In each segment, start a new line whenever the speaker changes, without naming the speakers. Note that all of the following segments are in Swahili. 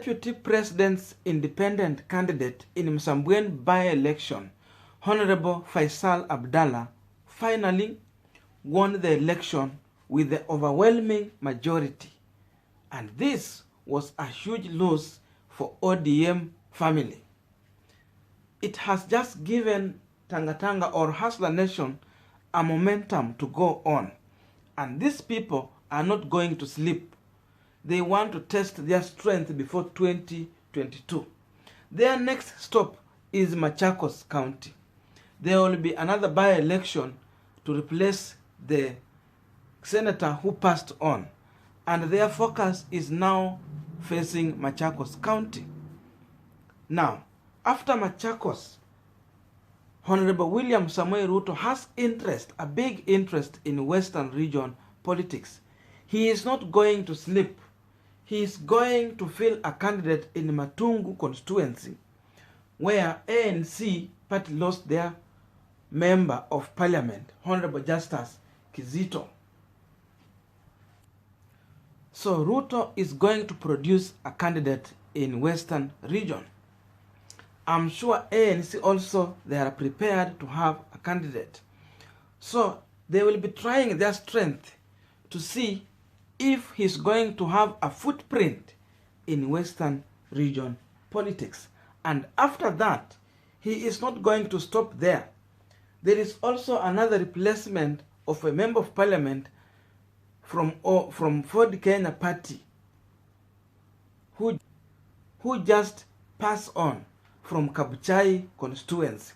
Deputy President's independent candidate in Msambweni by-election, Honorable Faisal Abdallah, finally won the election with the overwhelming majority. And this was a huge loss for ODM family. It has just given Tanga or Hustler Nation a momentum to go on. And these people are not going to sleep. They want to test their strength before 2022. Their next stop is Machakos County. There will be another by-election to replace the senator who passed on. And their focus is now facing Machakos County. Now, after Machakos, Honorable William Samoei Ruto has interest, a big interest in Western region politics. He is not going to sleep. He is going to fill a candidate in Matungu constituency, where ANC party lost their member of parliament, Honorable Justice Kizito. So Ruto is going to produce a candidate in Western region. I'm sure ANC also, they are prepared to have a candidate. So they will be trying their strength to see if he's going to have a footprint in Western region politics. And after that, he is not going to stop there. There is also another replacement of a member of parliament from Ford Kenya party who just passed on from Kabuchai constituency.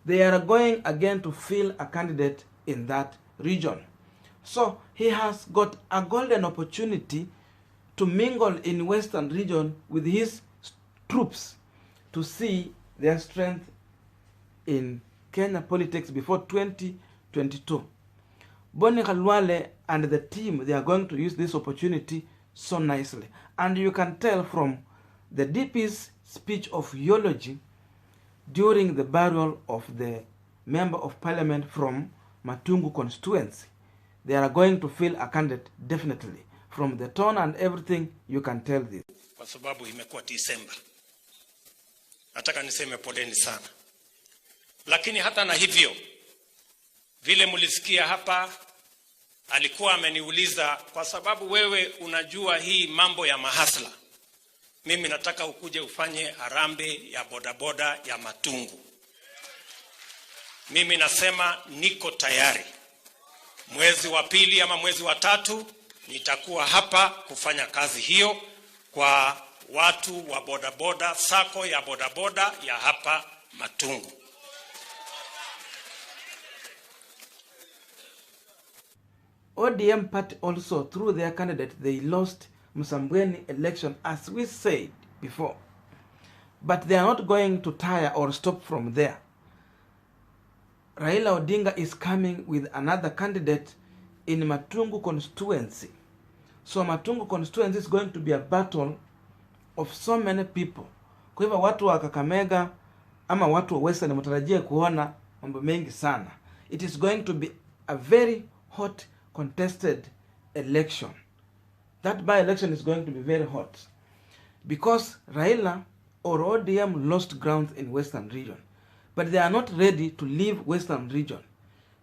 They are going again to fill a candidate in that region. So he has got a golden opportunity to mingle in Western region with his troops to see their strength in Kenya politics before 2022. Boni Khalwale and the team, they are going to use this opportunity so nicely. And you can tell from the DP's speech of eulogy during the burial of the member of parliament from Matungu constituency. They are going to fill a candidate definitely. From the tone and everything, you can tell this.
Kwa sababu imekuwa Disemba. Nataka niseme poleni sana. Lakini hata na hivyo, vile mulisikia hapa, alikuwa ameniuliza kwa sababu wewe unajua hii mambo ya mahasla. Mimi nataka ukuje ufanye harambee ya bodaboda ya Matungu. Mimi nasema niko tayari. Mwezi wa pili ama mwezi wa tatu nitakuwa hapa kufanya kazi hiyo kwa watu wa bodaboda, sako ya bodaboda ya hapa Matungu.
ODM party also, through their candidate, they lost Msambweni election, as we said before. But they are not going to tire or stop from there. Raila Odinga is coming with another candidate in Matungu constituency. So Matungu constituency is going to be a battle of so many people. Kwa hivyo watu wa Kakamega ama watu wa Western matarajia kuona mambo mengi sana. It is going to be a very hot contested election. That by-election is going to be very hot because Raila or ODM lost ground in Western region, but they are not ready to leave Western region.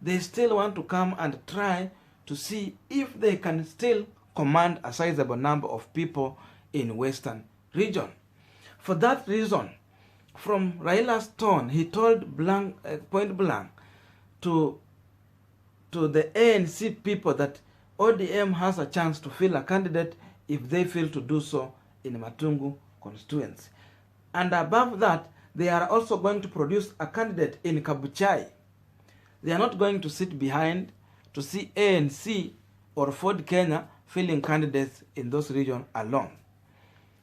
They still want to come and try to see if they can still command a sizable number of people in Western region. For that reason, from Raila's tone, he told point blank to the ANC people that ODM has a chance to fill a candidate if they fail to do so in Matungu constituency. And above that, they are also going to produce a candidate in Kabuchai. They are not going to sit behind to see ANC or Ford Kenya filling candidates in those regions alone.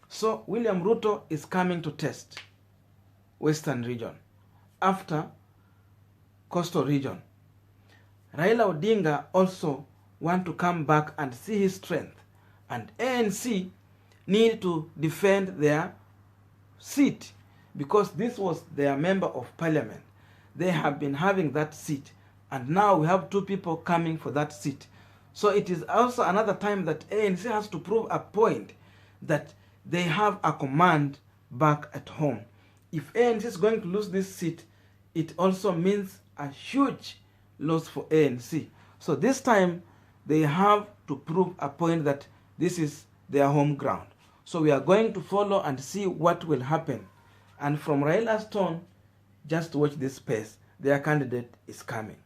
So William Ruto is coming to test Western region after Coastal region. Raila Odinga also want to come back and see his strength, and ANC need to defend their seat because this was their member of parliament. They have been having that seat, and now we have two people coming for that seat. So it is also another time that ANC has to prove a point that they have a command back at home. If ANC is going to lose this seat, it also means a huge loss for ANC. So this time, they have to prove a point that this is their home ground. So we are going to follow and see what will happen. And from Raila's tone, just watch this space. Their candidate is coming.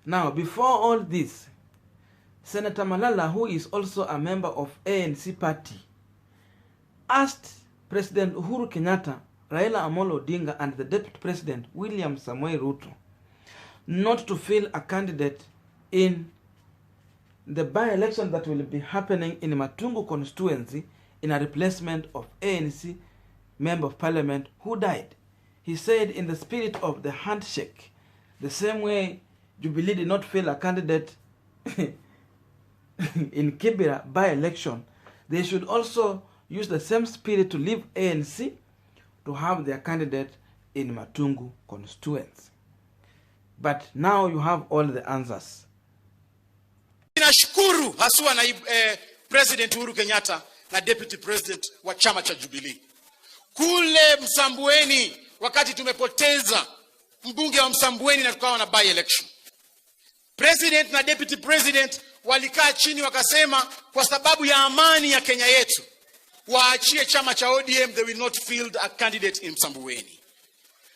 Now, before all this, Senator Malala, who is also a member of ANC party, asked President Uhuru Kenyatta, Raila Amolo Odinga, and the Deputy President William Samoei Ruto not to field a candidate in the by-election that will be happening in Matungu constituency in a replacement of ANC Member of Parliament who died. He said, in the spirit of the handshake, the same way Jubilee did not field a candidate in Kibera by-election, they should also use the same spirit to leave ANC to have their candidate in Matungu constituency. But now you have all the answers.
Ninashukuru haswa na President Uhuru Kenyatta na Deputy President wa chama cha Jubilee. Kule Msambweni, wakati tumepoteza mbunge wa Msambweni na tukawa na by election, President na Deputy President walikaa chini wakasema kwa sababu ya amani ya Kenya yetu waachie chama cha ODM, they will not field a candidate in Msambweni.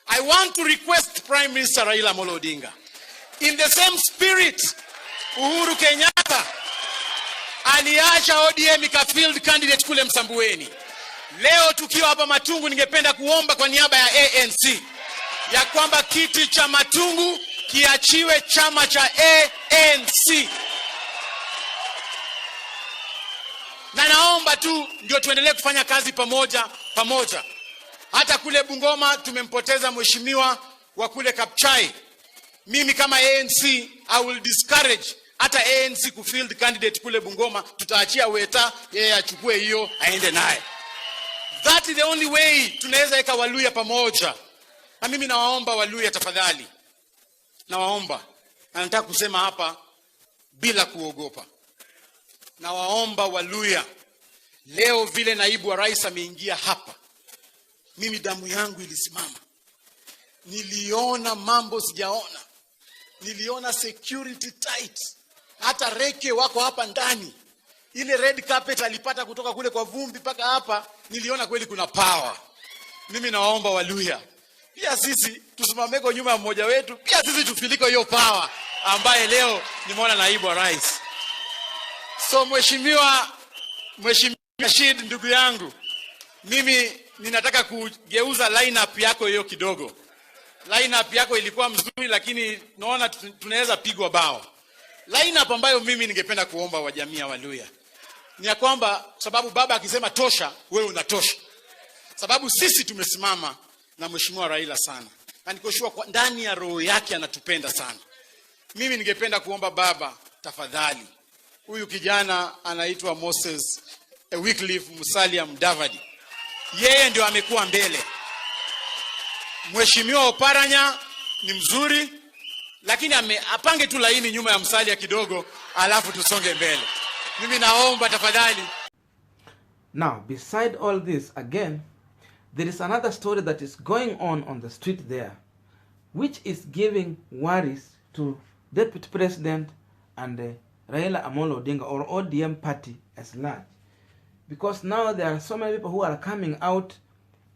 I want to request Prime Minister Raila Amolo Odinga, in the same spirit Uhuru Kenyatta aliacha ODM ikafield candidate kule Msambweni. Leo tukiwa hapa Matungu, ningependa kuomba kwa niaba ya ANC ya kwamba kiti cha Matungu kiachiwe chama cha ANC. Na naomba tu ndio tuendelee kufanya kazi pamoja. Hata kule Bungoma tumempoteza mheshimiwa wa kule Kabuchai. Mimi kama ANC, I will discourage hata ANC kufield candidate kule Bungoma. Tutaachia Weta yeye achukue hiyo aende naye. That is the only way tunaweza eka Waluya pamoja. Na mimi nawaomba Waluya tafadhali. Nawaomba. Na nataka kusema hapa bila kuogopa. Nawaomba Waluya, leo vile naibu wa rais ameingia hapa, mimi damu yangu ilisimama. Niliona mambo sijaona. Niliona security tight. Hata reke wako hapa ndani. Ile red carpet alipata kutoka kule kwa vumbi paka hapa, niliona kweli kuna power. Mimi naomba Waluya, pia sisi tusimameko nyuma ya mmoja wetu, pia sisi tufiliko hiyo power ambaye leo nimeona naibu wa rais. So mheshimiwa Rashid, ndugu yangu, mimi ninataka kugeuza lineup yako hiyo kidogo. Lineup yako ilikuwa mzuri, lakini naona tunaweza pigwa bao. Lineup ambayo mimi ningependa kuomba wa jamii ya Waluya ni ya kwamba, sababu baba akisema tosha, wewe unatosha. Sababu sisi tumesimama na mheshimiwa Raila sana. Na nikoshua kwa ndani ya roho yake anatupenda sana. Mimi ningependa kuomba baba, tafadhali, huyu kijana anaitwa Moses Wycliffe Musalia Mudavadi, yeye ndio amekuwa mbele. Mheshimiwa Oparanya ni mzuri, lakini apange tu laini nyuma ya Musalia kidogo, alafu tusonge mbele. Mimi naomba tafadhali.
Now, beside all this, again, there is another story that is going on the street there, which is giving worries to Deputy President and Raila Amolo Odinga, or ODM party as large. Because now there are so many people who are coming out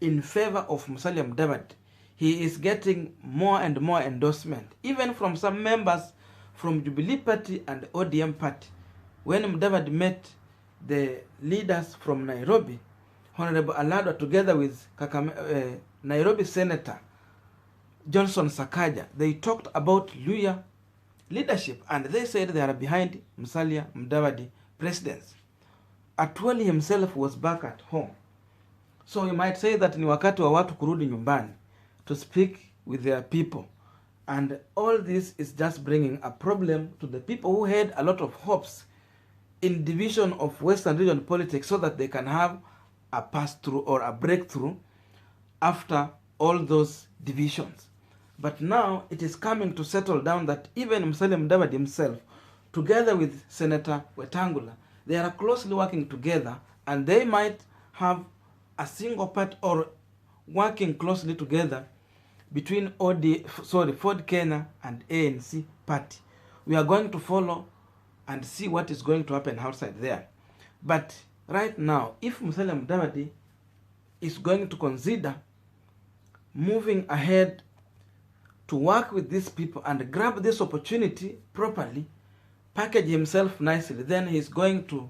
in favor of Musalia Mudavadi. He is getting more and more endorsement, even from some members from Jubilee Party and ODM Party. When Mudavadi met the leaders from Nairobi, Honorable Aladwa, together with Nairobi Senator Johnson Sakaja, they talked about Luya leadership, and they said they are behind Musalia Mudavadi presidency. Atwoli himself was back at home. So you might say that ni wakati wa watu kurudi nyumbani to speak with their people. And all this is just bringing a problem to the people who had a lot of hopes in division of Western region politics so that they can have a pass-through or a breakthrough after all those divisions. But now it is coming to settle down that even Musalia Mudavadi himself, together with Senator Wetangula, they are closely working together, and they might have a single party or working closely together between Ford Kenya and ANC party. We are going to follow and see what is going to happen outside there. But right now, if Musalia Mudavadi is going to consider moving ahead to work with these people and grab this opportunity properly, package himself nicely, then he's going to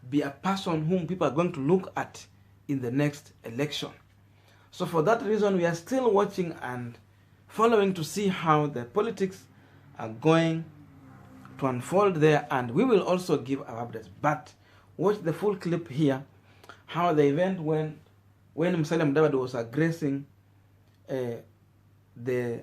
be a person whom people are going to look at in the next election. So for that reason, we are still watching and following to see how the politics are going to unfold there, and we will also give our updates. But watch the full clip here, how the event went when Musalia Mudavadi was addressing the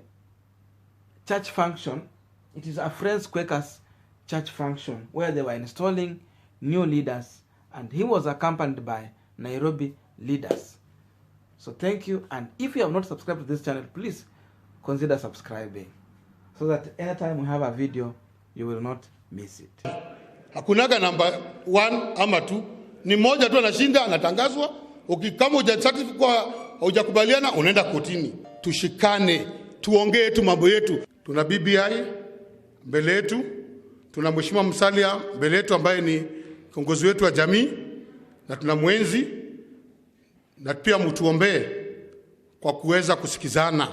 church function. It is a Friends Quakers church function where they were installing new leaders, and he was accompanied by Nairobi leaders. So thank you, and if you have not subscribed to this channel, please consider subscribing so that anytime we have a video, you will not miss it.
Hakunaga number 1 ama 2, ni moja tu anashinda, anatangazwa. Kama hujakubaliana unaenda kotini. Tushikane, tuongee tu mambo yetu. Tuna BBI mbele yetu, tuna Mheshimiwa Musalia mbele yetu ambaye ni kiongozi wetu wa jamii, na tuna mwenzi, na pia mtuombee kwa kuweza kusikizana,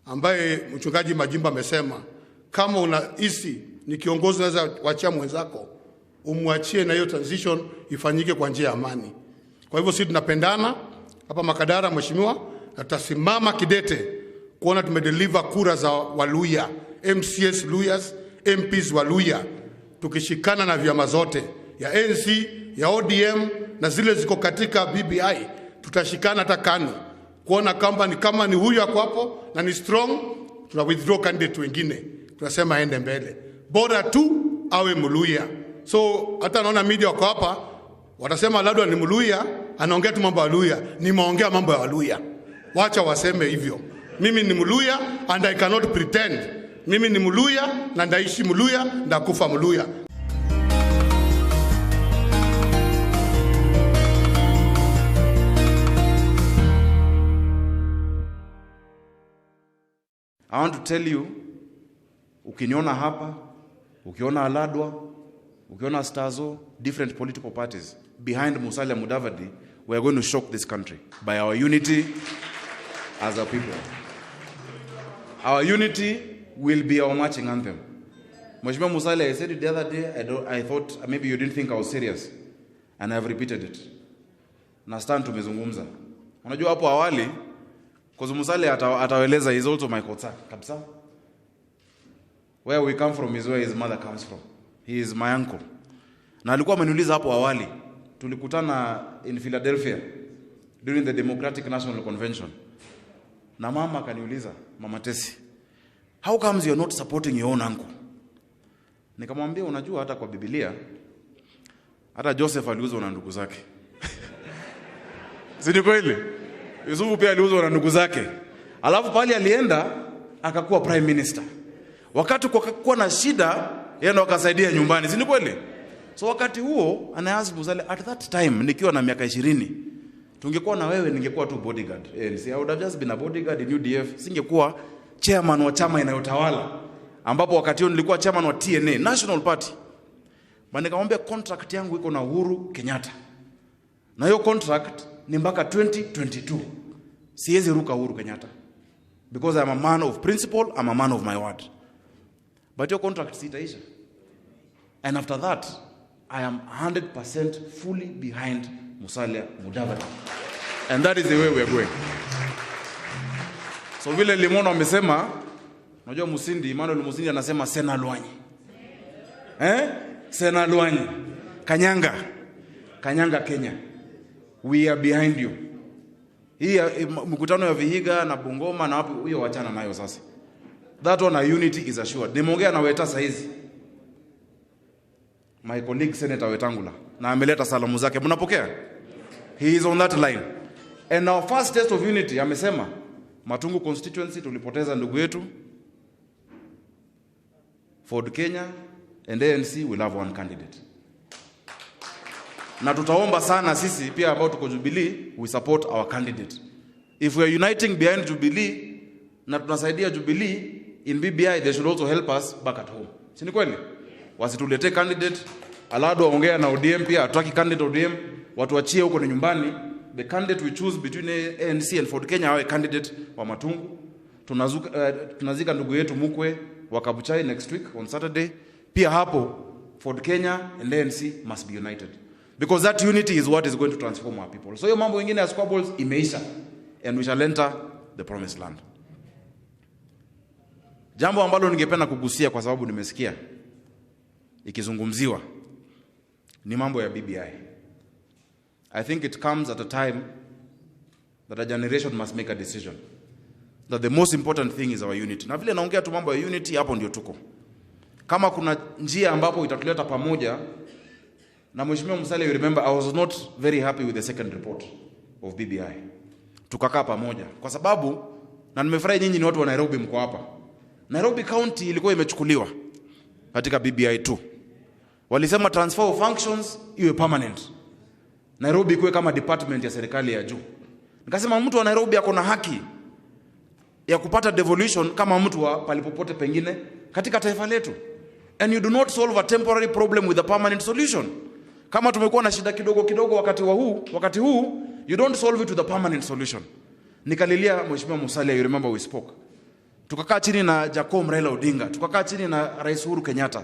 ambaye mchungaji Majimba amesema kama unahisi ni kiongozi unaweza kuachia mwenzako, umwachie na hiyo transition ifanyike kwa njia ya amani. Kwa hivyo sisi tunapendana hapa Makadara mheshimiwa, na tutasimama kidete kuona tumedeliver kura za Waluya, MCS Luyas, MPs Waluya, tukishikana na vyama zote ya ANC, ya ODM na zile ziko katika BBI. Tutashikana hata KANU kuona kama ni huyu hapo hapo na ni strong, tuna withdraw candidate wengine, tunasema aende mbele, bora tu awe Mluya. So hata naona media wako hapa watasema labda ni Mluya anaongea tu mambo ya Waluya. Nimeongea mambo ya Waluya, wacha waseme hivyo. Mimi ni Mluya and I cannot pretend. Mimi ni Mluya na ndaishi Mluya, ndakufa Mluya.
I want to tell you, ukiniona hapa, ukiona Aladwa, ukiona Stazo, different political parties, behind Musalia Mudavadi, we are going to shock this country by our unity as a people. Our unity will be our marching anthem. Mheshimiwa Musalia, I said it the other day, I thought maybe you didn't think I was serious, and I have repeated it. Na stand tumezungumza. Unajua hapo awali, because Musalia ataweleza is also my kotsa, kabisa. Where we come from is where his mother comes from. He is my uncle. Na alikuwa ameniuliza hapo awali, tulikutana in Philadelphia during the Democratic National Convention. Na mama akaniuliza, Mama Tesi, how comes you're not supporting your own uncle? Nikamwambia, unajua hata kwa Biblia, hata Joseph aliuzwa na ndugu zake. Si ni kweli? Yusufu pia aliuzwa na ndugu zake. Alafu pale alienda akakuwa prime minister. Wakati kwa na shida, yeye ndo akasaidia nyumbani. Si ni kweli? So wakati huo anaanza Musalia, at that time nikiwa na miaka 20, tungekuwa na wewe ningekuwa tu bodyguard. I would have just been a bodyguard in UDF. Singekuwa chairman wa chama inayotawala, ambapo wakati huo nilikuwa chairman wa TNA, National Party. Bali nikamwambia contract yangu iko na Uhuru Kenyatta. Na hiyo contract ni mpaka 2022. Siwezi ruka Uhuru Kenyatta. Because I am a man of principle, I am a man of my word. But your contract sitaisha. And after that, I am 100% fully behind Musalia Mudavadi. And that is the way we are going. So vile Limono amesema, unajua Musindi, Emmanuel Musindi anasema Sena Luanyi. Sena Luanyi. Kanyanga Kenya. We are behind you. Hii mkutano ya Vihiga na Bungoma na wapi hiyo wachana nayo sasa. That one, our unity is assured. Nimeongea na Weta saizi. My colleague Senator Wetangula. Na ameleta salamu zake. Mnapokea? He is on that line. And our first test of unity, amesema, Matungu constituency tulipoteza ndugu yetu. Ford Kenya and ANC will have one candidate. Na tutaomba sana sisi pia ambao tuko Jubilee, we support our candidate. If we are uniting behind Jubilee na tunasaidia Jubilee in BBI, they should also help us back at home. Si ni kweli? Wasitulete candidate, Alado aongea na ODM pia, ataki candidate ODM, watu wachie huko ni nyumbani. The candidate we choose between ANC and Ford Kenya awe candidate wa Matungu. Tunazika ndugu yetu Mukwe wa Kabuchai next week on Saturday. Pia hapo Ford Kenya and ANC must be united. Because that unity is what is going to transform our people. So hiyo mambo mengine ya squabbles imeisha, and we shall enter the promised land. Jambo ambalo ningependa kugusia kwa sababu nimesikia ikizungumziwa ni mambo ya BBI. I think it comes at a time that a generation must make a decision. That the most important thing is our unity. Na vile naongea tu mambo ya unity, hapo ndio tuko. Kama kuna njia ambapo itatuleta pamoja, na Mheshimiwa Musalia, you remember I was not very happy with the second report of BBI. Tukakaa pamoja kwa sababu, na nimefurahi nyinyi ni watu wa Nairobi mko hapa. Nairobi County ilikuwa imechukuliwa katika BBI 2. Walisema transfer of functions iwe permanent. Nairobi ikuwe kama department ya serikali ya juu. Nikasema mtu wa Nairobi ako na haki ya kupata devolution kama mtu wa palipopote pengine katika taifa letu. And you do not solve a temporary problem with a permanent solution. Kama tumekuwa na shida kidogo wakati huu, you don't solve it with a permanent solution. Nikalilia Mheshimiwa Musalia, you remember we spoke. Tukakaa chini na Jacob Raila Odinga, tukakaa chini na Rais Uhuru Kenyatta.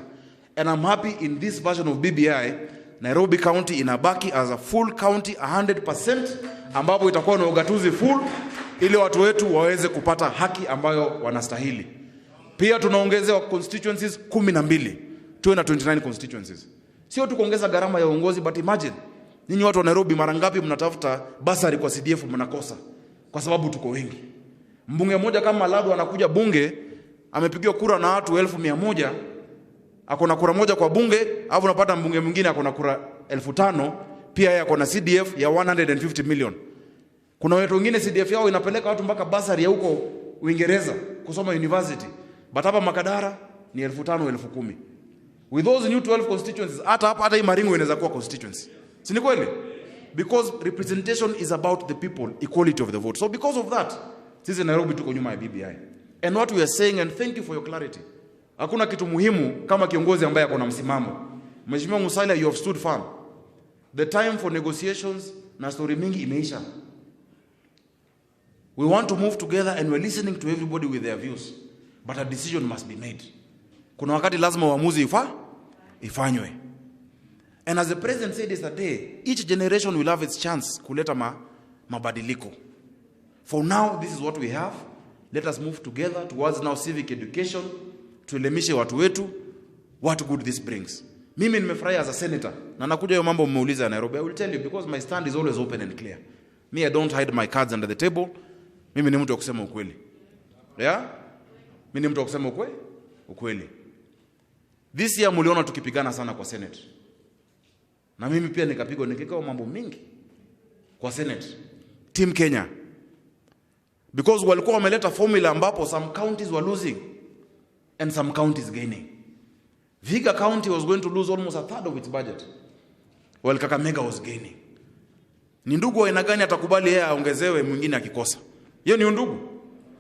And I'm happy in this version of BBI, Nairobi County inabaki as a full county 100%, ambapo itakuwa na ugatuzi full ili watu wetu waweze kupata haki ambayo wanastahili. Pia tunaongezea constituencies 12, tuwe na 29 constituencies. Sio tu kuongeza gharama ya uongozi, but imagine ninyi watu wa Nairobi mara ngapi mnatafuta basari kwa CDF mnakosa kwa sababu tuko wengi. Mbunge mmoja kama Alado anakuja bunge, amepigiwa kura na watu 1,100, ako na kura moja kwa bunge, alafu unapata mbunge mwingine ako na kura 5,000, pia yeye ako na CDF ya 150 million. Kuna watu wengine CDF yao inapeleka watu mpaka basari ya huko Uingereza kusoma university. But hapa Makadara ni 5,000, 10,000. With those new 12 constituencies, hata hii Maringo inaweza kuwa constituency. Si ni kweli? Because representation is about the people, equality of the vote. So because of that, sisi Nairobi tuko nyuma ya BBI. And what we are saying, and thank you for your clarity, hakuna kitu muhimu kama kiongozi ambaye ako na msimamo. Mheshimiwa Musalia, you have stood firm. The time for negotiations na story mingi imeisha. We want to move together and we're listening to everybody with their views. But a decision must be made. Kuna wakati lazima uamuzi ifanywe. And as the president said yesterday, each generation will have its chance kuleta mabadiliko. For now, this is what we have. Let us move together towards now civic education, tuelimishe watu wetu, what good this brings. Mimi nimefurahi as a senator, na nakuja hiyo mambo mmeuliza Nairobi. I will tell you because my stand is always open and clear. Me, I don't hide my cards under the table. Mimi ni mtu wa kusema ukweli. Yeah? Mimi ni mtu wa kusema ukweli. This year muliona tukipigana sana kwa Senate. Na mimi pia nikapigwa nikikao mambo mingi kwa Senate. Team Kenya. Because walikuwa wameleta formula ambapo some counties were losing and some counties gaining. Vihiga County was going to lose almost a third of its budget, while Kakamega was gaining. Ni ndugu wa aina gani atakubali yeye aongezewe mwingine akikosa? Hiyo ni ndugu.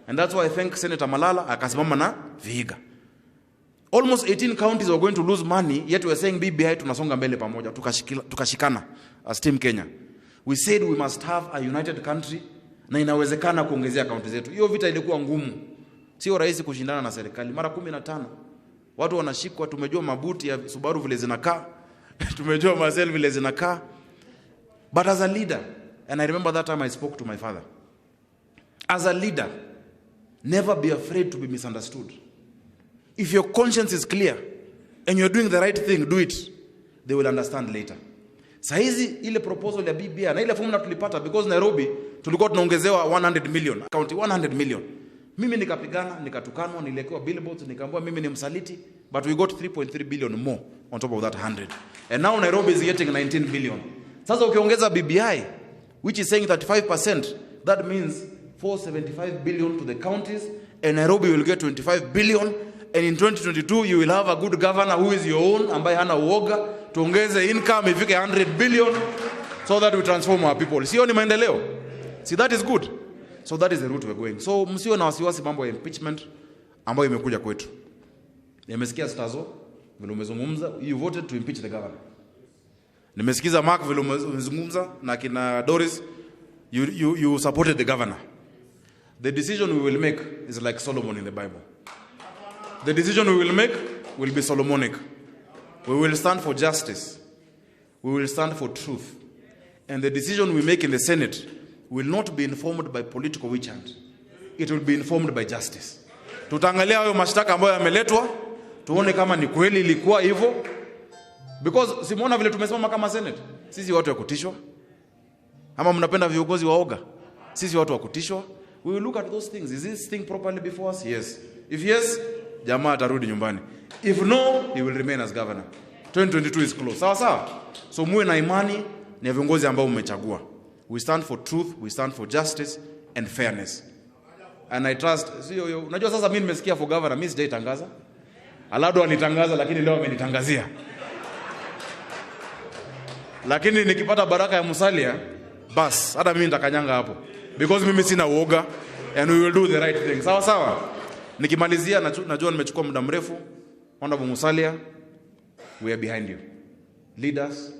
And that's why I thank Senator Malala akasimama na Vihiga. Almost 18 counties are going to lose money, yet we are saying BBI tunasonga mbele pamoja, tukashikana as Team Kenya. We said we must have a united country na inawezekana kuongezea kaunti zetu. Hiyo vita ilikuwa ngumu. Sio rahisi kushindana na serikali. Mara 15 watu wanashikwa, tumejua mabuti ya Subaru vile zinakaa, tumejua Marcel vile zinakaa. But as a leader, and I remember that time I spoke to my father. As a leader, never be afraid to be misunderstood. If your conscience is clear and you're doing the right thing, do it. They will understand later. Saizi ile proposal ya BBI na ile formula tulipata, because Nairobi tulikuwa tunaongezewa 100 million, county 100 million. Mimi nikapigana, nikatukanwa, nilekewa billboards, nikaambiwa mimi ni msaliti, but we got 3.3 billion more on top of that 100. And now Nairobi is getting 19 billion. Sasa ukiongeza BBI, which is saying 35%, that means 475 billion to the counties, and Nairobi will get 25 billion. And in 2022, you will have a good governor who is your own, ambaye hana uoga. tuongeze income ifike 100 billion so that we transform our people. Sio ni maendeleo? See, that is good. So that is the route we're going. So msiwe na wasiwasi mambo ya impeachment ambayo imekuja kwetu. Nimesikia Stazo vile umezungumza, you voted to impeach the governor. Nimesikiza Mark vile umezungumza na kina Doris, you supported the governor. The decision we will make is like Solomon in the Bible. The decision we will make will be Solomonic. We will stand for justice. We will stand for truth. And the decision we make in the Senate will not be informed by political witch hunt. It will be informed by justice. Tutaangalia hayo mashtaka ambayo yameletwa, tuone kama ni kweli ilikuwa hivyo. Because simuona vile tumesimama kama Senate. Sisi watu wa kutishwa. Ama mnapenda viongozi waoga. Sisi watu wa kutishwa. We will look at those things. Is this thing properly before us? Yes. If yes, jamaa atarudi nyumbani. If no, he will remain as governor. 2022 is close. Sawa sawa. So muwe na imani ni viongozi ambao mmechagua. We stand for truth, we stand for justice and fairness. And I trust, unajua sasa mimi nimesikia for governor, mimi sijaitangaza. Alado anitangaza lakini leo amenitangazia. Lakini nikipata baraka ya Musalia, bas, hata mimi nitakanyanga hapo. Because mimi sina uoga and we will do the right thing. Sawa sawa. Nikimalizia najua nimechukua muda mrefu. Honorable Musalia, we are behind you. Lead us,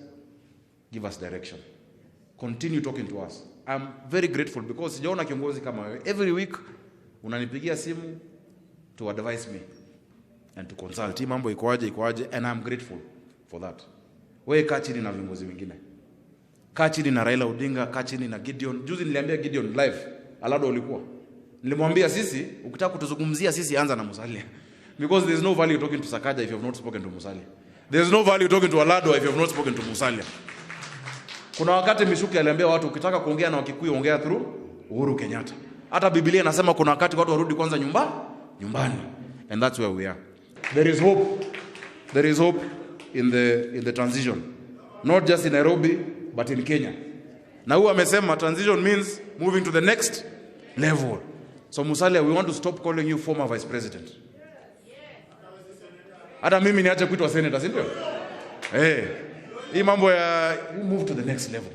give us direction. Continue talking to us. I'm very grateful because sijaona kiongozi kama wewe. Every week unanipigia simu to advise me and to consult. Mambo ikoaje and I'm grateful for that. Wewe kaa chini na viongozi wengine. Kaa chini na Raila Odinga, kaa chini na Gideon. Juzi niliambia Gideon live, Alado ulikuwa. Nilimwambia sisi, ukitaka kutuzungumzia sisi anza na Musalia. Because there's no value talking to Sakaja if you have not spoken to Musalia. There's no value talking to Alado if you have not spoken to Musalia. Kuna wakati Mishuki aliambia watu ukitaka kuongea na Wakikuyu ongea through Uhuru Kenyatta. Hata Biblia inasema kuna wakati watu warudi kwanza nyumbani. And that's where we are. There is hope. There is hope in the transition. Not just in Nairobi but in Kenya. Na huyu amesema transition means moving to the next level. So Musalia, we want to stop calling you former vice president. Hata mimi niache kuitwa senator, si ndio? Hii mambo ya move to the next level.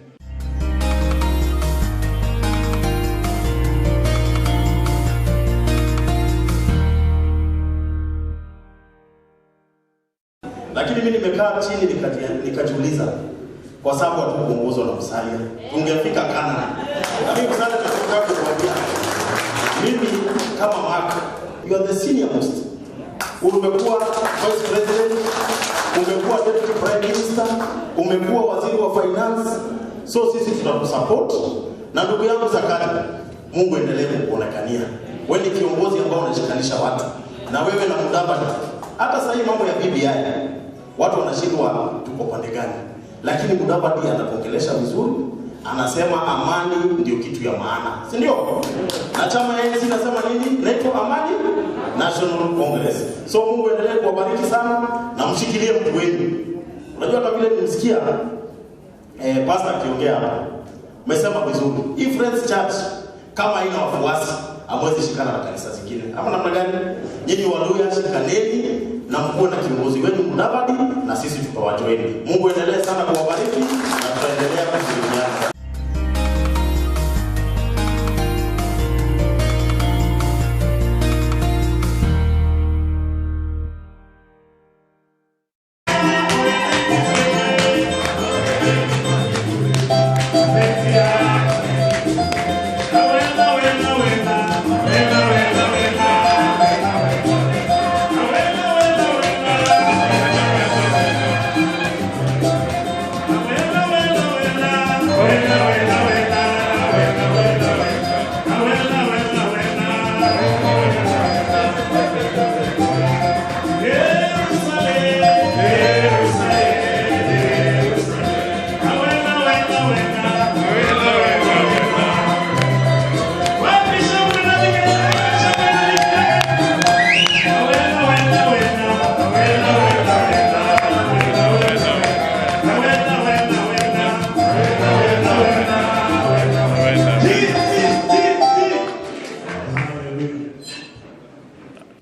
Lakini mimi nimekaa chini nikajiuliza kwa sababu watu kuongozwa na Musalia ungefika Canada. Na mimi Musalia nataka kukuambia mimi kama Mark, you are the senior most. Umekuwa vice president, umekuwa deputy prime minister, umekuwa waziri wa finance. So sisi tutakusupport. Na ndugu yangu Zakati, Mungu endelee kuonekania. Wewe ni kiongozi ambao unashikanisha watu. Na wewe na Mudavadi. Hata sasa hii mambo ya BBI watu wanashindwa tuko pande gani. Lakini Mudavadi anakuongelesha vizuri. Anasema amani ndio kitu ya maana. Si ndio? Na chama ANC nasema nini? Naitwa Amani National Congress. So Mungu endelee kuwabariki sana na mshikilie mtu wenu. Unajua kama vile nimesikia pastor akiongea hapa. Umesema vizuri. Hii Friends Church kama haina wafuasi hamwezi shikana na kanisa zingine. Hapo namna gani? Nyinyi Waluya shikaneni na mkuwe na kiongozi wenu Mudavadi na sisi tutawajoini. Mungu endelee sana kuwabariki na tutaendelea kushirikiana.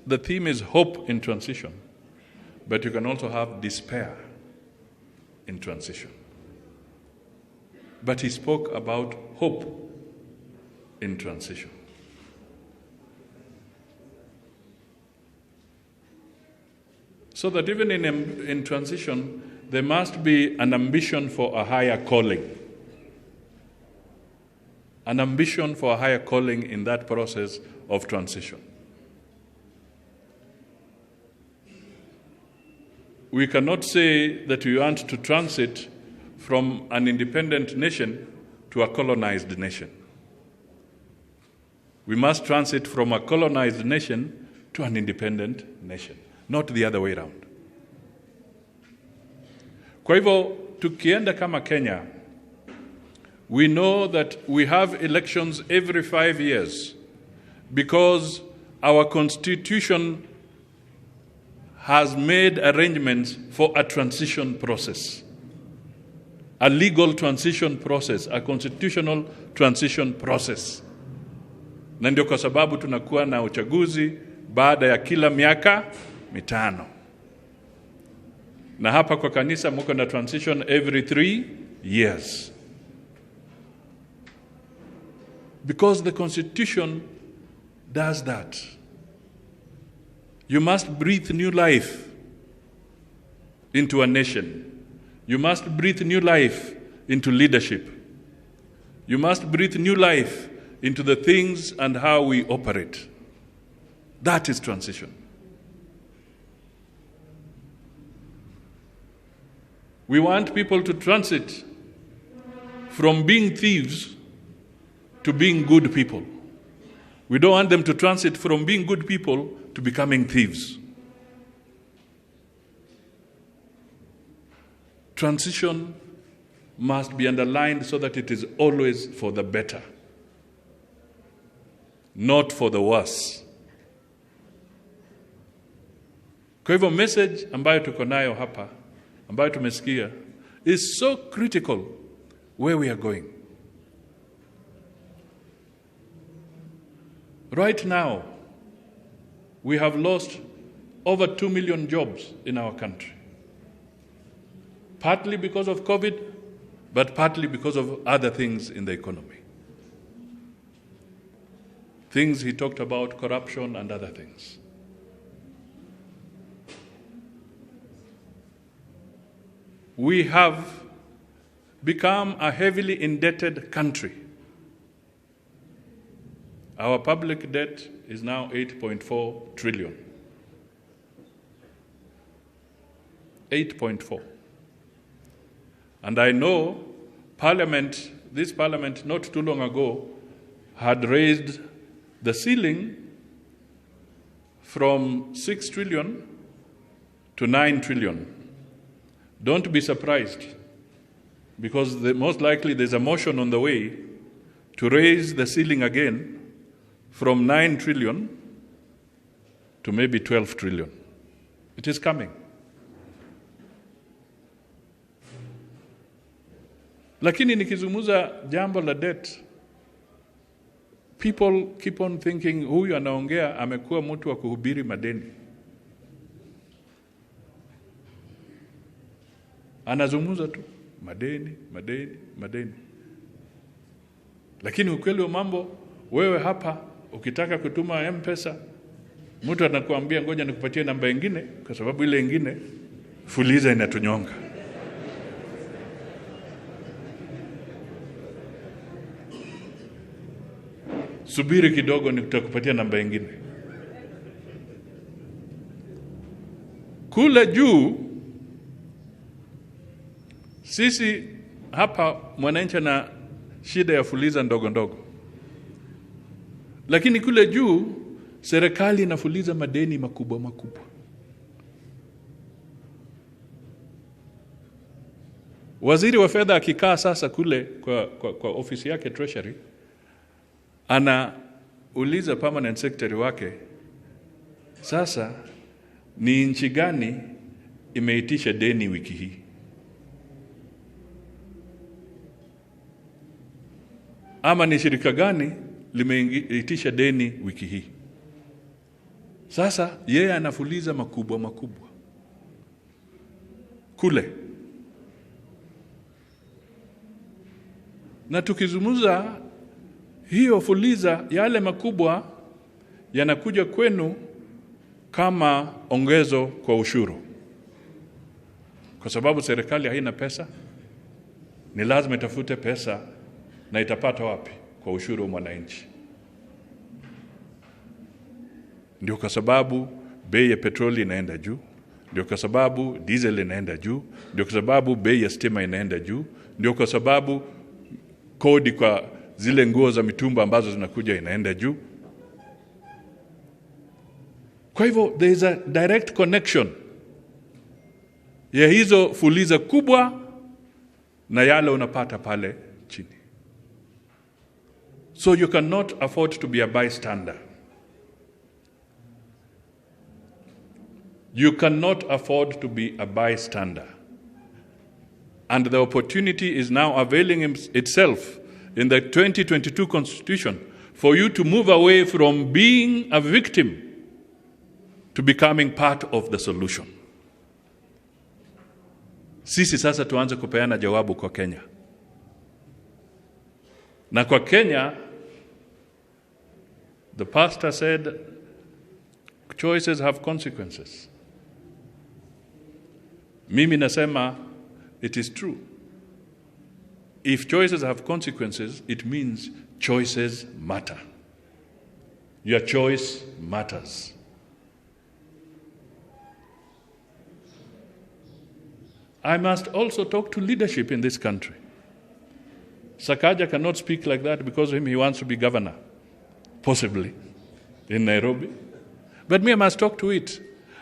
The theme is hope in transition, but you can also have despair in transition. But he spoke about hope in transition. So that even in transition, there must be an ambition for a higher calling. An ambition for a higher calling in that process of transition. We cannot say that we want to transit from an independent nation to a colonized nation. We must transit from a colonized nation to an independent nation, not the other way around. Kwa hivyo, tukienda kama Kenya, we know that we have elections every 5 years because our constitution has made arrangements for a transition process, a legal transition process, a constitutional transition process. Na ndio kwa sababu tunakuwa na uchaguzi baada ya kila miaka 5. Na hapa kwa kanisa mko na transition every 3 years. Because the constitution does that. You must breathe new life into a nation. You must breathe new life into leadership. You must breathe new life into the things and how we operate. That is transition. We want people to transit from being thieves to being good people. We don't want them to transit from being good people to becoming thieves. Transition must be underlined so that it is always for the better, not for the worse. Kwa hivyo message ambayo tuko nayo hapa, ambayo tumesikia, is so critical where we are going. Right now, we have lost over 2 million jobs in our country. Partly because of COVID, but partly because of other things in the economy. Things he talked about, corruption and other things. We have become a heavily indebted country. Our public debt is now 8.4 trillion. 8.4. And I know this parliament not too long ago had raised the ceiling from 6 trillion to 9 trillion. Don't be surprised, because most likely there's a motion on the way to raise the ceiling again from 9 trillion to maybe 12 trillion. It is coming. Lakini nikizungumza jambo la debt, people keep on thinking huyu anaongea amekuwa mtu wa kuhubiri madeni. Anazungumza tu madeni, madeni, madeni. Lakini ukweli wa mambo, wewe hapa ukitaka kutuma M-Pesa, mtu anakuambia ngoja nikupatie namba nyingine kwa sababu ile nyingine fuliza inatunyonga. Subiri kidogo nitakupatia namba nyingine. Kule juu sisi hapa mwananchi na shida ya fuliza ndogo ndogo. Lakini kule juu serikali inafuliza madeni makubwa makubwa. Waziri wa fedha akikaa sasa kule kwa ofisi yake Treasury, anauliza permanent secretary wake, sasa ni nchi gani imeitisha deni wiki hii? Ama ni shirika gani limeitisha deni wiki hii? Sasa yeye anafuliza makubwa makubwa kule. Na tukizungumza hiyo fuliza, yale makubwa yanakuja kwenu kama ongezo kwa ushuru. Kwa sababu serikali haina pesa, ni lazima itafute pesa, na itapata wapi? Kwa ushuru wa mwananchi. Ndio kwa sababu bei ya petroli inaenda juu, ndio kwa sababu diesel inaenda juu, ndio kwa sababu bei ya stima inaenda juu, ndio kwa sababu kodi kwa zile nguo za mitumba ambazo zinakuja inaenda juu. Kwa hivyo there is a direct connection ya hizo fuliza kubwa na yale unapata pale chini. So you cannot afford to be a bystander. You cannot afford to be a bystander. And the opportunity is now availing itself in the 2022 Constitution for you to move away from being a victim to becoming part of the solution. Sisi sasa tuanze kupeana jawabu kwa Kenya. Na kwa Kenya, the pastor said, choices have consequences. Mimi nasema, it is true. If choices have consequences, it means choices matter. Your choice matters. I must also talk to leadership in this country. Sakaja cannot speak like that because he wants to be governor, possibly, in Nairobi. But me, I must talk to it.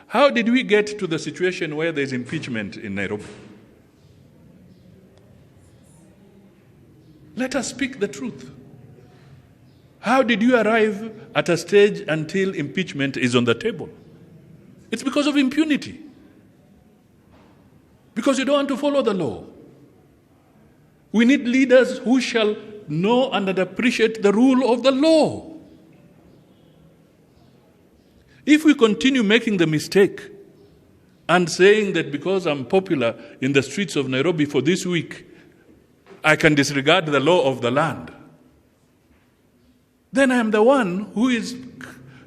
How did we get to the situation where there's impeachment in Nairobi? Let us speak the truth. How did you arrive at a stage until impeachment is on the table? It's because of impunity. Because you don't want to follow the law. We need leaders who shall know and appreciate the rule of the law. If we continue making the mistake and saying that because I'm popular in the streets of Nairobi for this week, I can disregard the law of the land, then I am the one who is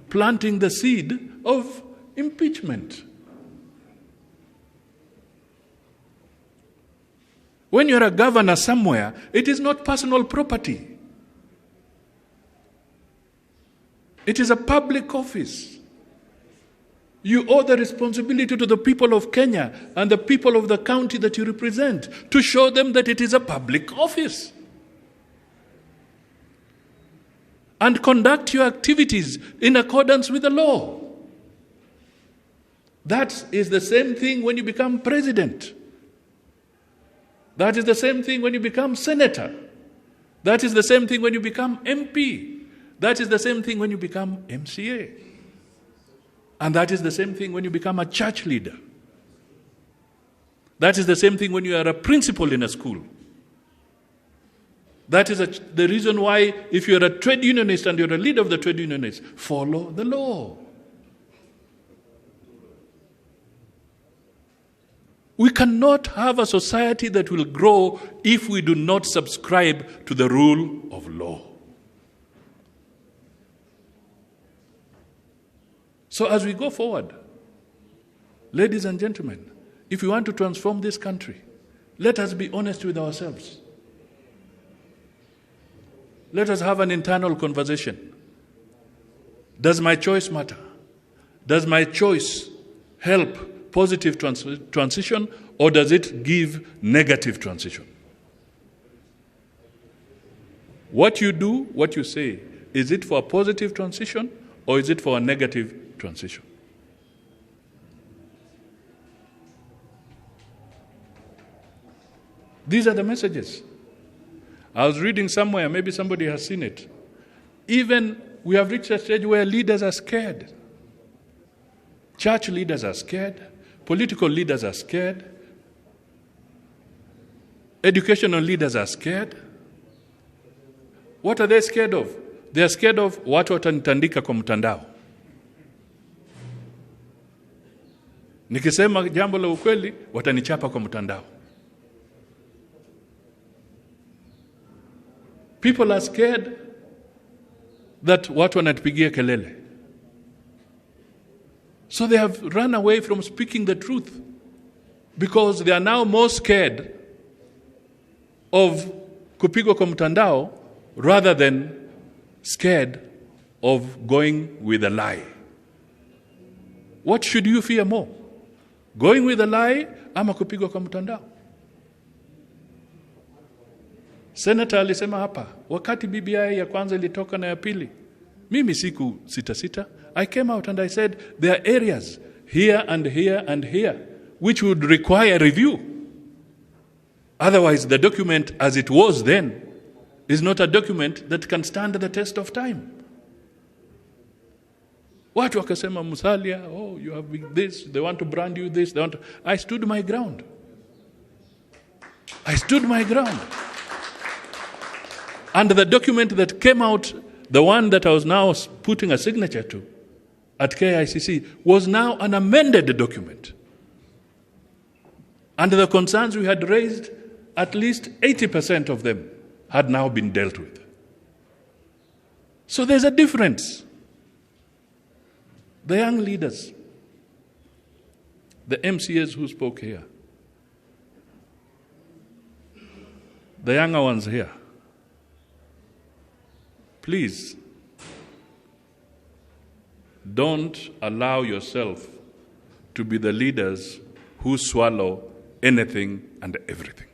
planting the seed of impeachment. When you're a governor somewhere, it is not personal property. It is a public office. You owe the responsibility to the people of Kenya and the people of the county that you represent to show them that it is a public office. And conduct your activities in accordance with the law. That is the same thing when you become president. That is the same thing when you become senator. That is the same thing when you become MP. That is the same thing when you become MCA. And that is the same thing when you become a church leader. That is the same thing when you are a principal in a school. That is the reason why if you're a trade unionist and you're a leader of the trade unionists, follow the law. We cannot have a society that will grow if we do not subscribe to the rule of law. So as we go forward, ladies and gentlemen, if we want to transform this country, let us be honest with ourselves. Let us have an internal conversation. Does my choice matter? Does my choice help positive transition, or does it give negative transition? What you do, what you say, is it for a positive transition or is it for a negative transition? These are the messages. I was reading somewhere, maybe somebody has seen it. Even we have reached a stage where leaders are scared. Church leaders are scared. Political leaders are scared. Educational leaders are scared. What are they scared of? They are scared of watu watanitandika kwa mtandao. Nikisema jambo la ukweli, watanichapa kwa mtandao. People are scared that watu wanatupigia kelele. So they have run away from speaking the truth because they are now more scared of kupigwa kwa mtandao rather than scared of going with a lie. What should you fear more? Going with a lie ama kupigwa kwa mtandao? Senator alisema hapa, wakati BBI ya kwanza ilitoka na ya pili, mimi siku sita, I came out and I said, there are areas here and here and here which would require review. Otherwise, the document as it was then is not a document that can stand the test of time. Watu wakasema Musalia, oh, you have this, they want to brand you this, they want to... I stood my ground. And the document that came out, the one that I was now putting a signature to at KICC, was now an amended document. And the concerns we had raised, at least 80% of them had now been dealt with. So there's a difference. The young leaders, the MCAs who spoke here, the younger ones here, please don't allow yourself to be the leaders who swallow anything and everything.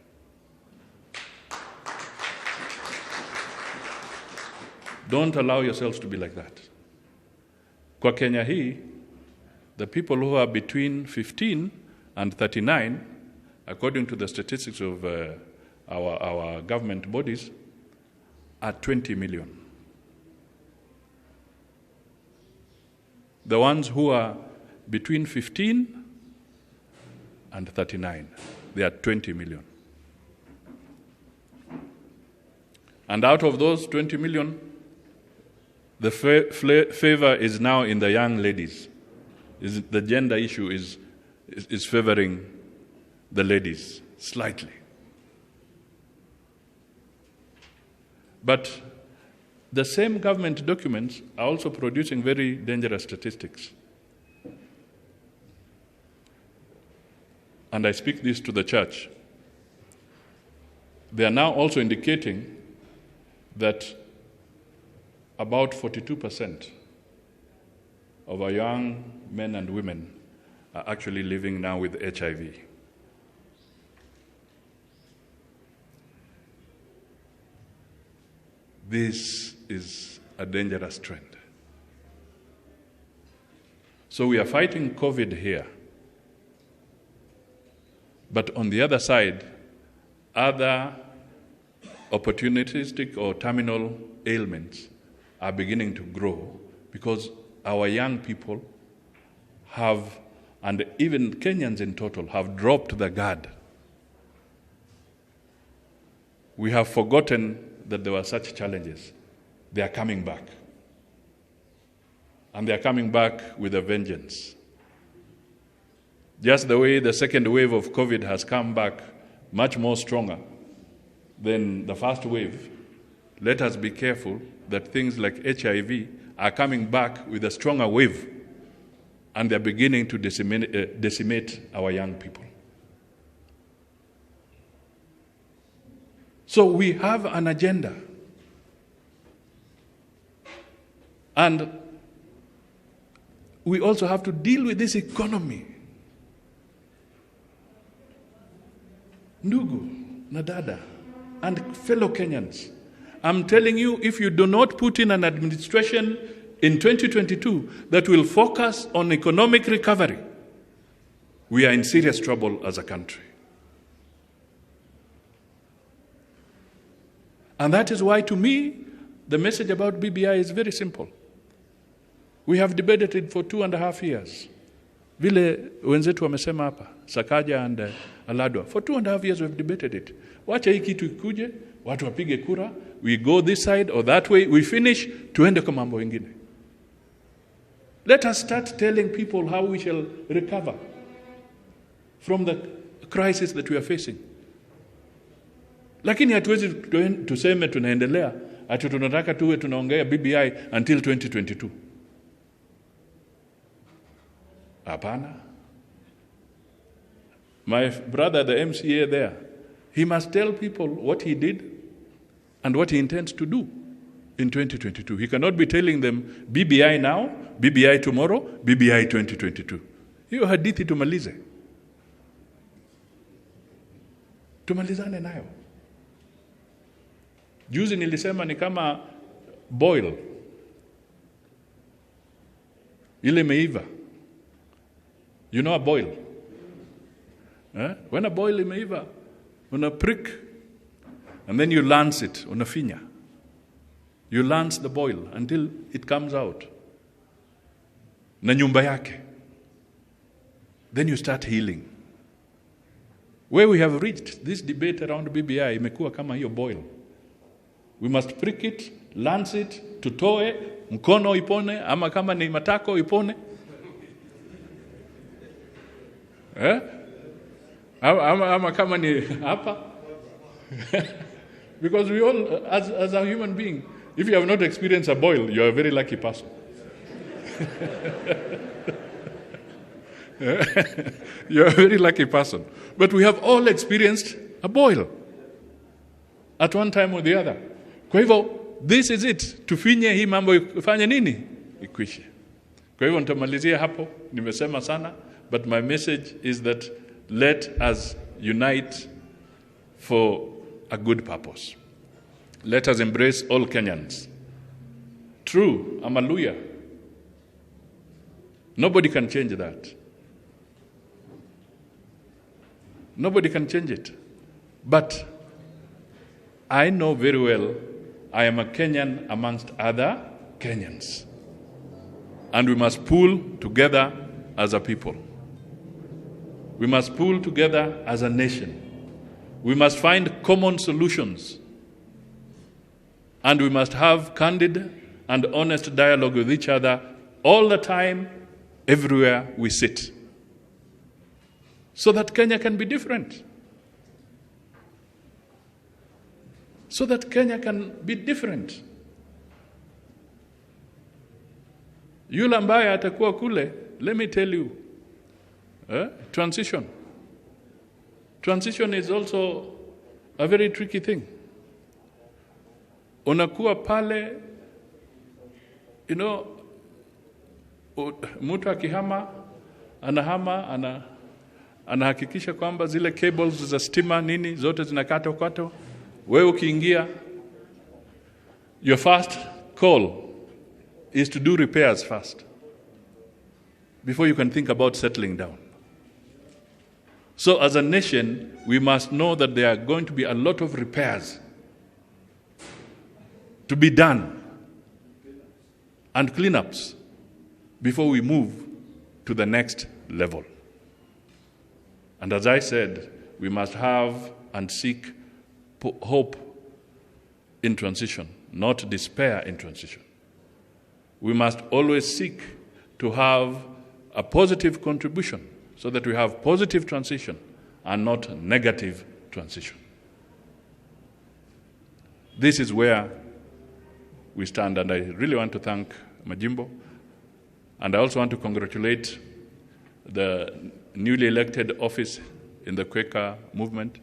Don't allow yourselves to be like that. Kwa Kenya hii, the people who are between 15 and 39, according to the statistics of our government bodies, are 20 million. The ones who are between 15 and 39, they are 20 million. And out of those 20 million, the favor is now in the young ladies. The gender issue is favoring the ladies slightly. But the same government documents are also producing very dangerous statistics. And I speak this to the church. They are now also indicating that about 42% of our young men and women are actually living now with HIV. This is a dangerous trend. So we are fighting COVID here. But on the other side, other opportunistic or terminal ailments are beginning to grow because our young people have, and even Kenyans in total, have dropped the guard. We have forgotten that there were such challenges. They are coming back. And they are coming back with a vengeance. Just the way the second wave of COVID has come back much more stronger than the first wave, let us be careful that things like HIV are coming back with a stronger wave, and they're beginning to decimate our young people. So we have an agenda. And we also have to deal with this economy. Ndugu, Nadada, and fellow Kenyans, I'm telling you, if you do not put in an administration in 2022 that will focus on economic recovery, we are in serious trouble as a country. And that is why, to me, the message about BBI is very simple. We have debated it for 2.5 years. Vile wenzetu wamesema hapa, Sakaja and Aladwa, for 2.5 years we've debated it. Wacha hii kitu ikuje, watu wapige kura, we go this side or that way, we finish, tuende kwa mambo ingine. Let us start telling people how we shall recover from the crisis that we are facing. Lakini hatuwezi tuseme tunaendelea ati tunataka tuwe tunaongea BBI until 2022. Hapana. My brother, the MCA there, he must tell people what he did and what he intends to do in 2022. He cannot be telling them BBI now, BBI tomorrow, BBI 2022. Hiyo hadithi tumalize. Tumalizane nayo. Juzi nilisema ni kama boil. Ile imeiva. You know a boil? When a boil imeiva, una prick and then you lance it, unafinya. You lance the boil until it comes out. Na nyumba yake. Then you start healing. Where we have reached, this debate around BBI imekuwa kama hiyo boil. We must prick it, lance it, tutoe, mkono ipone, ama kama ni matako ipone. Ama kama ni hapa. Because we all, as a human being, if you have not experienced a boil, you are a very lucky person. You're a very lucky person. But we have all experienced a boil at one time or the other. Kwa hivyo, this is it. Tufinye hii mambo ifanye nini? Ikwishe. Kwa hivyo nitamalizia hapo. Nimesema sana. But my message is that let us unite for a good purpose. Let us embrace all Kenyans. True, I'm a Luhya. Nobody can change that. Nobody can change it. But I know very well I am a Kenyan amongst other Kenyans. And we must pull together as a people. We must pull together as a nation. We must find common solutions. And we must have candid and honest dialogue with each other all the time, everywhere we sit. So that Kenya can be different. So that Kenya can be different. Yule ambaye atakuwa kule, let me tell you, transition. Transition is also a very tricky thing. Unakuwa pale, you know, mtu akihama, anahakikisha kwamba zile cables za stima nini zote zinakatwa. Wewe ukiingia, your first call is to do repairs first before you can think about settling down. So as a nation, we must know that there are going to be a lot of repairs to be done and cleanups before we move to the next level. And as I said, we must have and seek hope in transition, not despair in transition. We must always seek to have a positive contribution so that we have positive transition and not negative transition. This is where we stand, and I really want to thank Majimbo, and I also want to congratulate the newly elected office in the Quaker movement.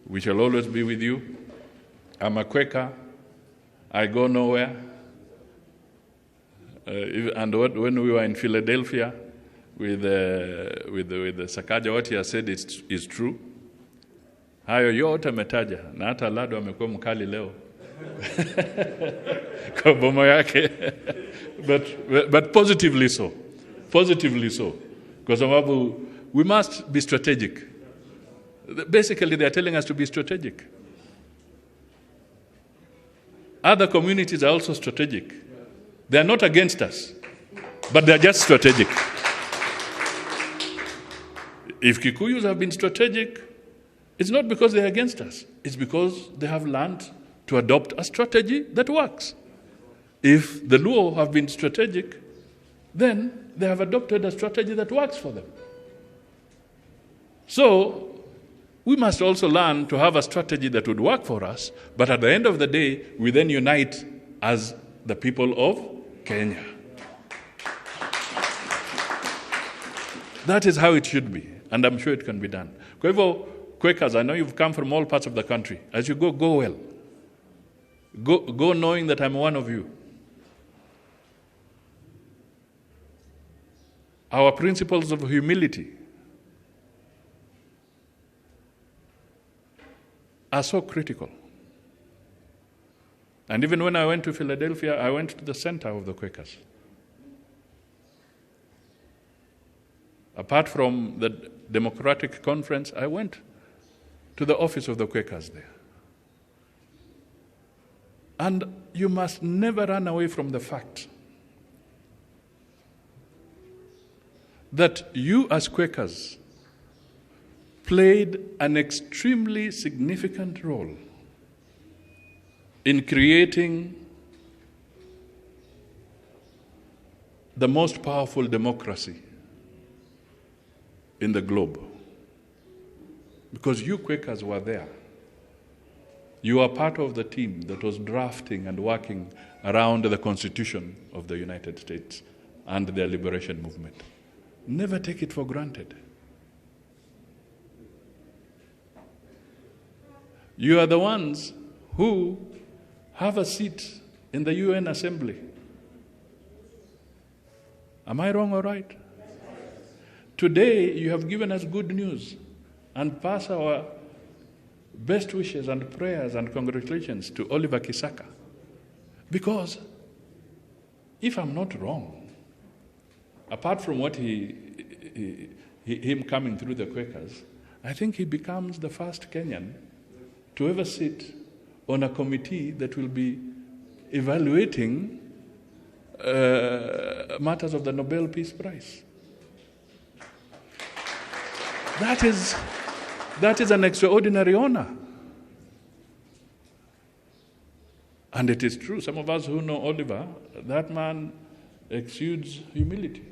We shall always be with you. I'm a Quaker. I go nowhere. And when we were in Philadelphia with the Sakaja, what he has said is true. Hayo yote ametaja, na hata Lado amekuwa mkali leo kwa bomo yake. But positively so. Positively so. Kwa sababu we must be strategic. Basically, they are telling us to be strategic. Other communities are also strategic. They are not against us, but they are just strategic. If Kikuyus have been strategic, it's not because they are against us. It's because they have learned to adopt a strategy that works. If the Luo have been strategic, then they have adopted a strategy that works for them. So, we must also learn to have a strategy that would work for us, but at the end of the day, we then unite as the people of Kenya. That is how it should be, and I'm sure it can be done. Kwa hivyo, Quakers, I know you've come from all parts of the country. As you go, go well. Go knowing that I'm one of you. Our principles of humility are so critical. And even when I went to Philadelphia, I went to the center of the Quakers. Apart from the Democratic Conference, I went to the office of the Quakers there. And you must never run away from the fact that you as Quakers played an extremely significant role in creating the most powerful democracy in the globe. Because you Quakers were there. You are part of the team that was drafting and working around the Constitution of the United States and their liberation movement. Never take it for granted. You are the ones who have a seat in the UN Assembly. Am I wrong or right? Today, you have given us good news and pass our best wishes and prayers and congratulations to Oliver Kisaka. Because, if I'm not wrong, apart from what him coming through the Quakers, I think he becomes the first Kenyan to ever sit on a committee that will be evaluating matters of the Nobel Peace Prize. That is an extraordinary honor. And it is true, some of us who know Oliver, that man exudes humility.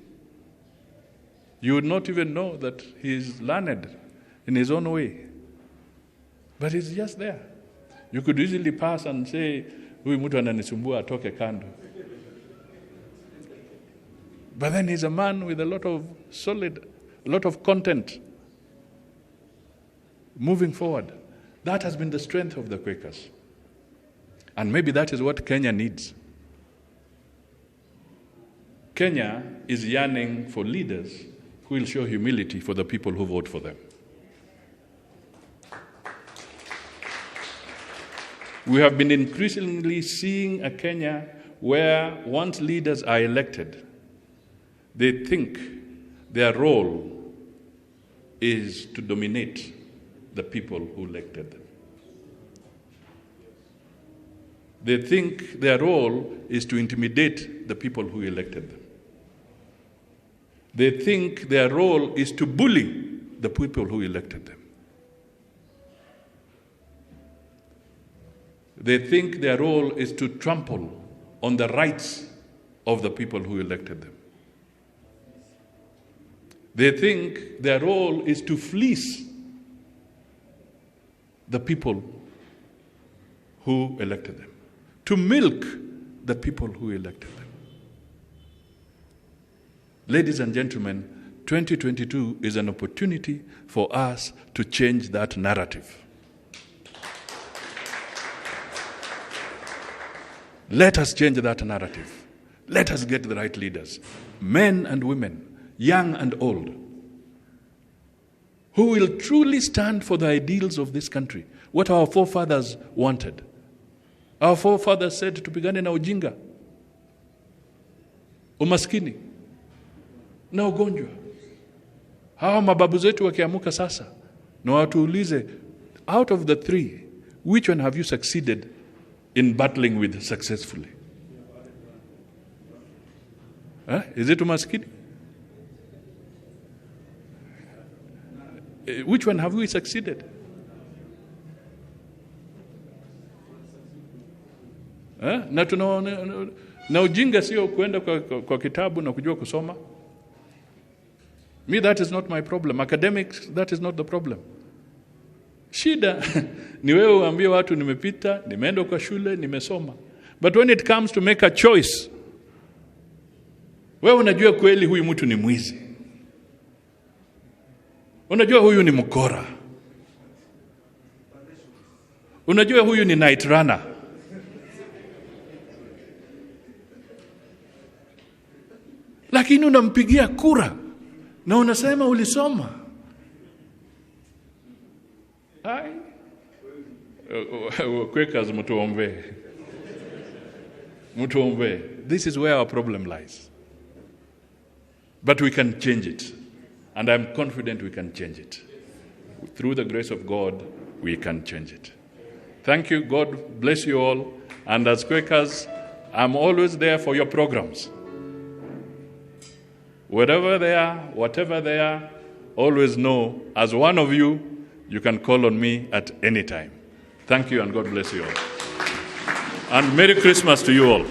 You would not even know that he is learned in his own way. But he's just there. You could easily pass and say, huyu mtu ananisumbua atoke kando. But then he's a man with a lot of content moving forward. That has been the strength of the Quakers. And maybe that is what Kenya needs. Kenya is yearning for leaders who will show humility for the people who vote for them. We have been increasingly seeing a Kenya where once leaders are elected, they think their role is to dominate the people who elected them. They think their role is to intimidate the people who elected them. They think their role is to bully the people who elected them. They think their role is to trample on the rights of the people who elected them. They think their role is to fleece the people who elected them, to milk the people who elected them. Ladies and gentlemen, 2022 is an opportunity for us to change that narrative. Let us change that narrative. Let us get the right leaders, men and women, young and old, who will truly stand for the ideals of this country, what our forefathers wanted. Our forefathers said tupigane na ujinga, umaskini, na ugonjwa. Hawa mababu zetu wakiamuka sasa, na watuulize, out of the three, which one have you succeeded in battling with successfully? Is it umaskini? Which one have we succeeded? Na ujinga sio kwenda kwa kitabu na kujua kusoma. Me, that is not my problem. Academics, that is not the problem. Shida ni wewe uambie watu nimepita, nimeenda kwa shule, nimesoma. But when it comes to make a choice, wewe unajua kweli huyu mtu ni mwizi. Unajua huyu ni mkora. Unajua huyu ni night runner. Lakini unampigia kura na unasema ulisoma. Hai. Quakers mtuombe. Mtuombe. This is where our problem lies. But we can change it. And I'm confident we can change it. Through the grace of God, we can change it. Thank you. God bless you all. And as Quakers, I'm always there for your programs. Wherever they are, whatever they are, always know, as one of you, you can call on me at any time. Thank you and God bless you all. And Merry Christmas to you all.